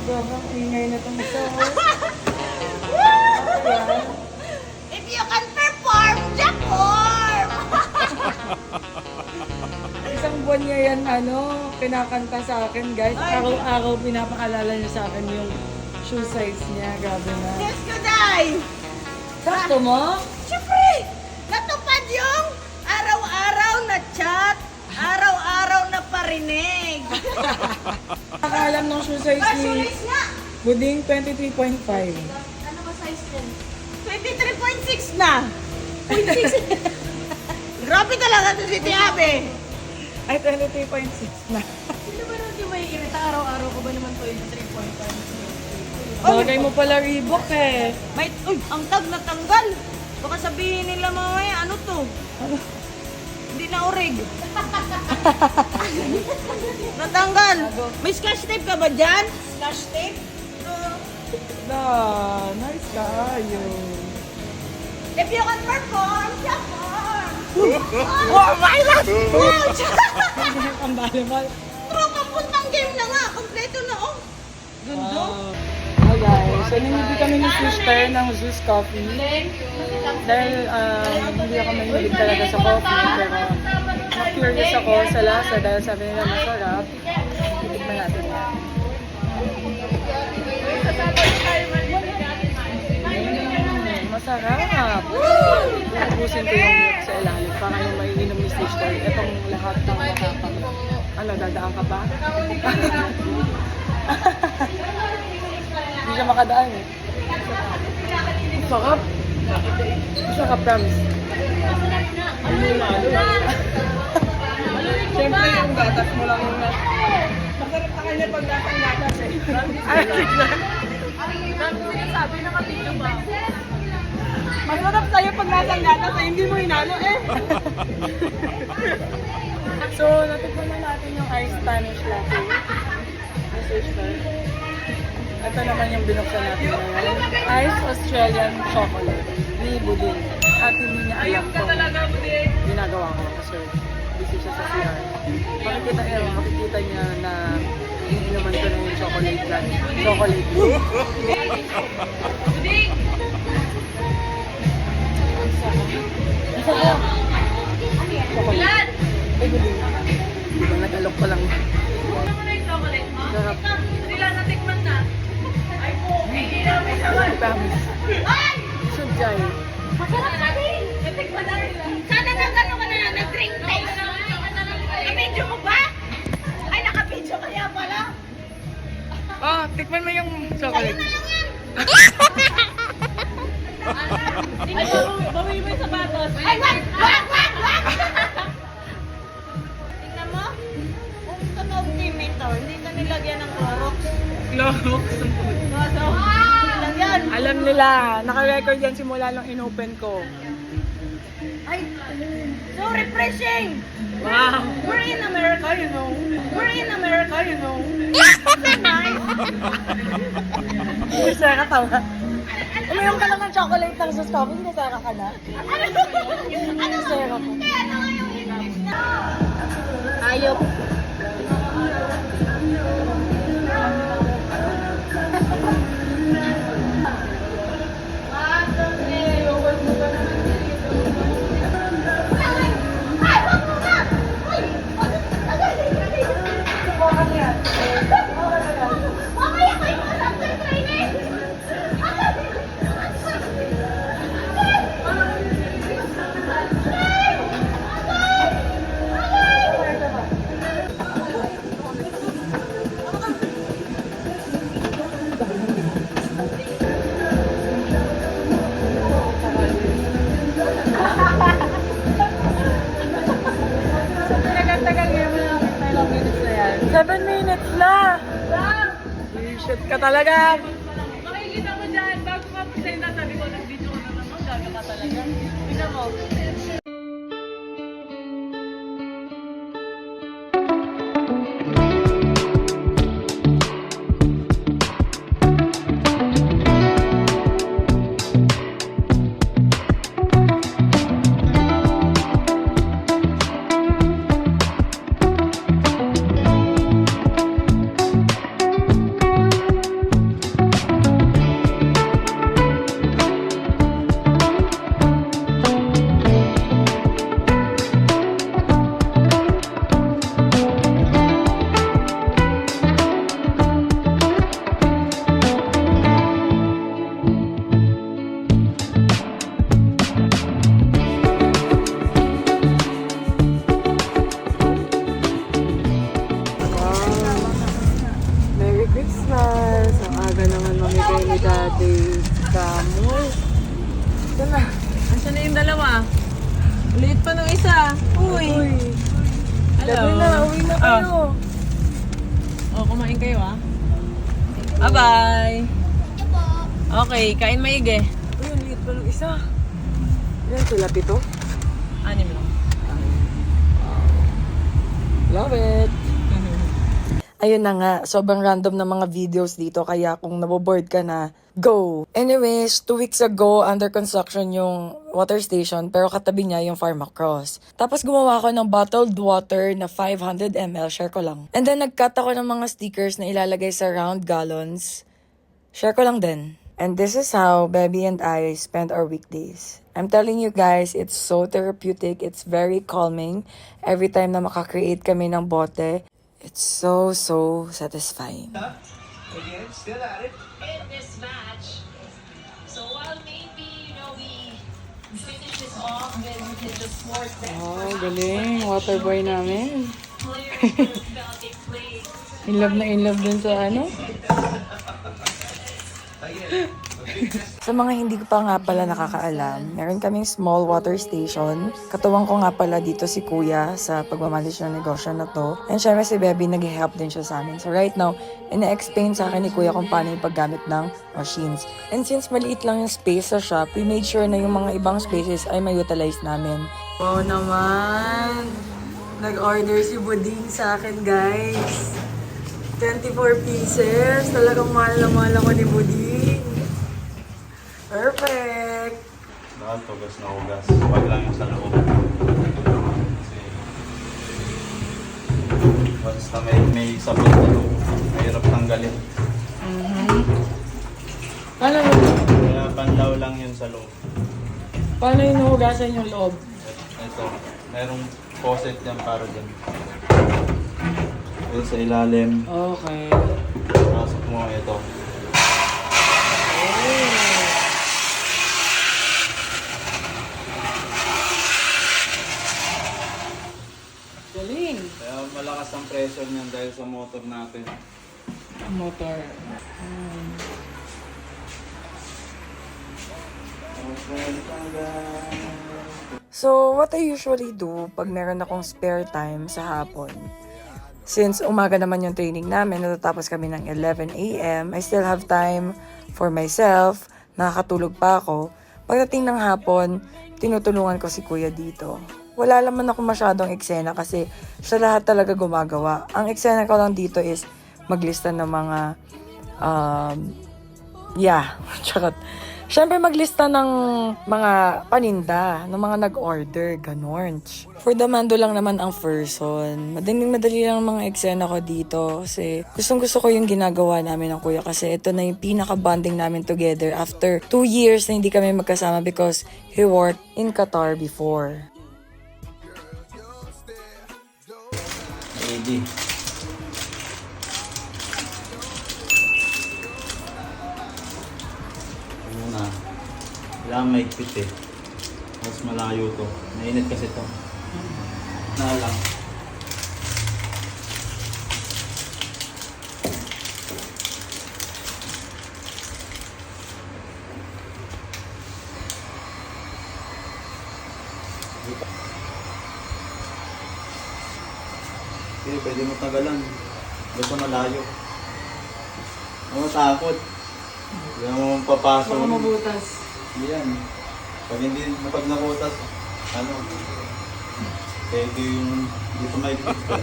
Sobrang ingay na itong isa. If you can perform, perform! Isang buwan niya yan, kinakanta sa akin, guys. Araw-araw pinapaalala niya sa akin yung shoe size niya. Grabe na. Diyos ko, Day! Sakto mo? Siyempre! Natupad yung araw-araw na chat, araw-araw na parinig. Nakakaalam ng shoe size ni Kasulis nga! Buding 23.5. Ano ba size din? 23.6 na! 0.6! Grabe talaga ito si Tiabe! Ay, 23.6 na. Sino ba nang di may irita? Araw-araw ko ba naman to yung 3.5? Bagay mo pala Reebok eh. May, uy, ang tag natanggal! Baka sabihin nila mamaya, ano to? Hindi na orig. Natanggal. May scotch tape ka ba dyan? Scotch tape? Na, nice kayo. If you can perform, perform! Oh my God! Ang balibal. Tropa, puntang game na nga. Kompleto na, oh. Gundo. Hi guys, so nilibig kami ni Sister ng Zeus Coffee. Dahil hindi ako mahilig talaga sa coffee, pero na-curious ako sa lasa dahil sabi nila masarap. Titikman natin yan. Masarap! Ubusin ko yung milk sa ilalim para yung maiinom ni Sister. Itong lahat ng matapang. Ano, dadaan ka ba? Hindi siya makadaan eh. Sarap. Sarap, promise. Siyempre yung gatas mo lang yung masarap na kanya pag lasang gatas eh. Ay, tignan. Sabi na kapito ba? Masarap sa'yo pag lasang gatas eh. Hindi mo hinalo eh. So, natikman na natin yung iced Spanish latte. Sister. Ito naman yung binuksan natin ngayon. Iced Australian chocolate ni Buding. At hindi niya alam kung ginagawa ko kasi busy siya sa CR. Makikita niya na iniinuman ko na yung chocolate lang. Chocolate. Buding! Masarap. Chocolate. Ilan? Ay, Buding. Nag-alok pa lang. Ano mo na yung chocolate mo? Sarap. Sila natikman na. Ay po, hindi na may sawan. Promise. Ay! Sudyay. Masarap na din! Natikman na nila. Sana nagano ka na lang, nag-drink taste. Naka-video mo ba? Ay, naka-video kaya pala. Oh, tikman mo yung chocolate. Ay, bawi mo yung sapatos. Ay, wag! Tingnan mo. Kung tunog team ito, hindi na nilagyan ng Clorox. Clorox. Nilagyan. Alam nila, naka-record yan simula nung inopen ko. Ay, so refreshing. Wow! We're in America, you know. We're in America, you know. Nice. Masaya ka tawa. Umayong ka lang ng chocolate ng Zeus Coffee, masaya ka na. Ano? Masaya ka po. Kaya ano nga yung English na? Ayop. Tagal-tagal ngayon mo lang kita ilang minutes na yan. 7 minutes na! Shit ka talaga! Makikita mo dyan, bago ka presenta, sabi ko, nag-video ko na naman, gaga ka talaga. Tingnan mo. mamigay ni Daddy Samuel. Ito na. Asan na yung dalawa? Liit pa ng isa. Uy. Gabi na, uwi na kayo. Kumain kayo Bye-bye. Okay, kain maigi. Uy, ang liit pa ng isa. Yan, sila 7. 6 lang. Love it. Ayun na nga, sobrang random na mga videos dito, kaya kung naboboard ka na, go! Anyways, 2 weeks ago, under construction yung water station, pero katabi niya yung Pharma Cross. Tapos gumawa ako ng bottled water na 500 ml, share ko lang. And then nagcut ako ng mga stickers na ilalagay sa round gallons. Share ko lang din. And this is how Baby and I spend our weekdays. I'm telling you guys, it's so therapeutic, it's very calming. Every time na makakreate kami ng bote, it's so satisfying. Again, still at it. In this match. So while maybe, we finish this off with just more steps. Oh, galing. Water boy namin. Players felt they played. In love dun sa ano? Sa mga hindi ko pa nga pala nakakaalam, meron kaming small water station. Katuwang ko nga pala dito si Kuya sa pagmamalis ng negosyo na to. And syempre si Bebe nag-help din siya sa amin. So right now, ina-explain sa akin ni Kuya kung paano yung paggamit ng machines. And since maliit lang yung space sa shop, we made sure na yung mga ibang spaces ay ma-utilize namin. Wow naman! Nag-order si Buding sa akin, guys. 24 pieces. Talagang mahal na mahal ako ni Buding. Perfect! Lahat tugas na ugas. Huwag lang yung sa loob. Kasi basta may sabon sa loob, mahirap tanggalin. Paano Kaya panlaw lang yun sa loob. Paano yung nahugasan yung loob? Ito, merong faucet yan para dyan. Ito sa ilalim. Okay. Pasok mo ito. Galing. Kaya malakas ang pressure niyan dahil sa motor natin. Motor. So, what I usually do pag meron akong spare time sa hapon, since umaga naman yung training namin, natatapos kami ng 11 a.m., I still have time for myself, nakakatulog pa ako. Pagdating ng hapon, tinutulungan ko si Kuya dito. Wala naman ako masyadong eksena kasi siya lahat talaga gumagawa. Ang eksena ko lang dito is maglista ng mga, charot. Siyempre maglista ng mga paninda, ng mga nag-order, ganon. For the Mando lang naman ang person. Madali lang mga eksena ko dito kasi gustong-gusto ko yung ginagawa namin ng Kuya kasi ito na yung pinaka-bonding namin together after 2 years na hindi kami magkasama because he worked in Qatar before. Ready. Muna. Kailangan maigpit mas malayo to. Mainit kasi to. Na lang. Okay, pwede mo tagalan. Basta malayo. Huwag matakot. Hindi mo papasok. Baka mabutas. Yan. Pag nakutas, pwede yung dito may clip ka.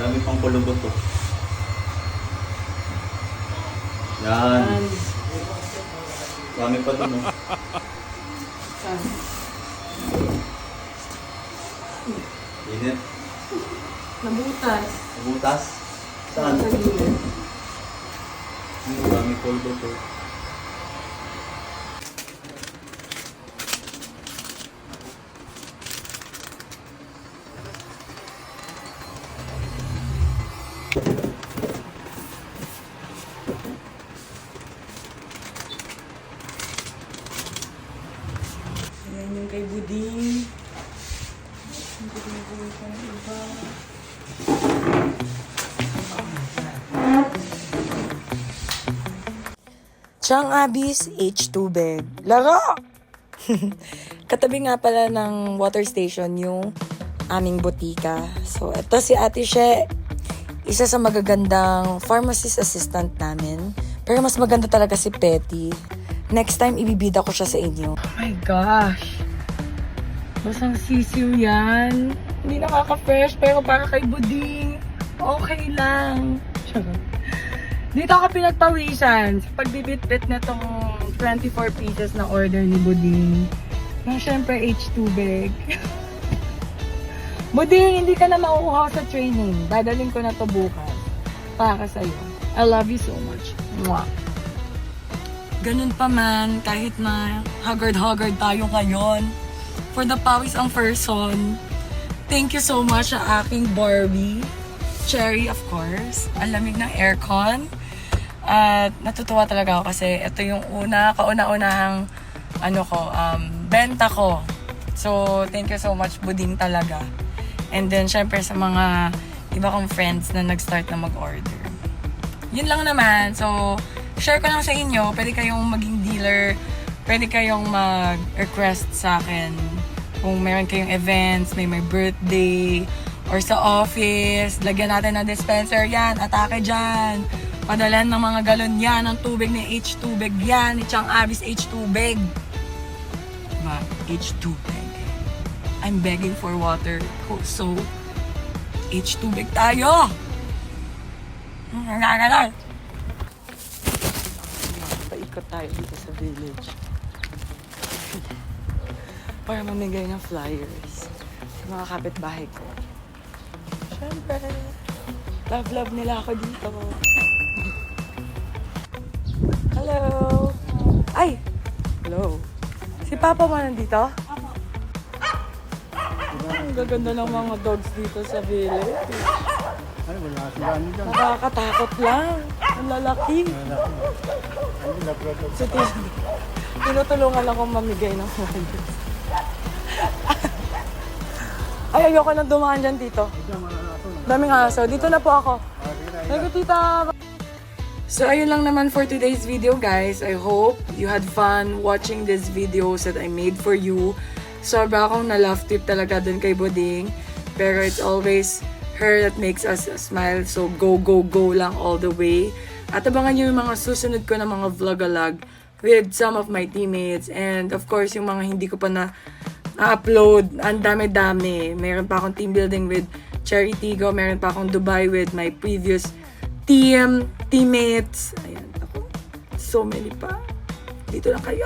Dami pang kulubot to. Yan. Dami pa dun, no? Init. Nabutas. Butas. Saan? Sa gilid. Dami kulubot to. Ayan yung kay Buding. Hindi ko nagawin pa ng iba. Chang Abby's H2Beg. Laro! Katabi nga pala ng water station yung aming butika. So, ito si Ate She. Isa sa magagandang pharmacist assistant namin. Pero mas maganda talaga si Petty. Next time, ibibida ko siya sa inyo. Oh my gosh! Basang sisiw yan. Hindi nakaka-fresh, pero para kay Buding, okay lang. Dito ako pinagpawisan sa pagbibit-bit na tong 24 pieces na order ni Buding. Yung syempre H2Beg. Buding, hindi ka na mauuhaw sa training. Dadaling ko na to bukas. Para sa'yo. I love you so much. Mwah. Ganun pa man, kahit na haggard-haggard tayo ngayon. For the pawis ang person. Thank you so much sa aking Barbie. Cherry, of course. Ang lamig ng aircon. At natutuwa talaga ako kasi ito yung kauna-unahang benta ko. So, thank you so much, Buding talaga. And then, syempre sa mga iba kong friends na nag-start na mag-order. Yun lang naman. So, share ko lang sa inyo. Pwede kayong maging dealer. Pwede kayong mag-request sa akin. Kung meron kayong events, may birthday, or sa office, lagyan natin ng dispenser yan, atake dyan. Padalan ng mga galon yan, ng tubig ni H2Beg yan, ni Chang Abby's H2Beg. Diba? H2Beg. I'm begging for water. So, H2Beg tayo! Paikot tayo dito sa village. Para mamigay ng flyers sa mga kapitbahay ko. Siyempre, love nila ako dito. Hello! Ay! Hello! Si Papa mo nandito? Papa. Ang gaganda ng mga dogs dito sa village. Ay, wala sila dyan. Nakakatakot lang. Ang lalaki. So, tinutulungan akong mamigay ng flyers. Ay, ayoko na dumaan dyan, Tito. Daming aso. Dito na po ako. Thank you, Tita. So, ayun lang naman for today's video, guys. I hope you had fun watching these videos that I made for you. Sobra akong na-love tip talaga dun kay Buding. Pero it's always her that makes us smile. So, go, go, go lang all the way. At abangan nyo yung mga susunod ko na mga vlog-alag with some of my teammates. And, of course, yung mga hindi ko pa na-upload. Ang dami-dami. Meron pa akong team building with Cherry Tigo. Meron pa akong Dubai with my previous teammates. Ayan, ako. So many pa. Dito lang kayo.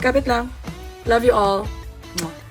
Kapit lang. Love you all. Mwah.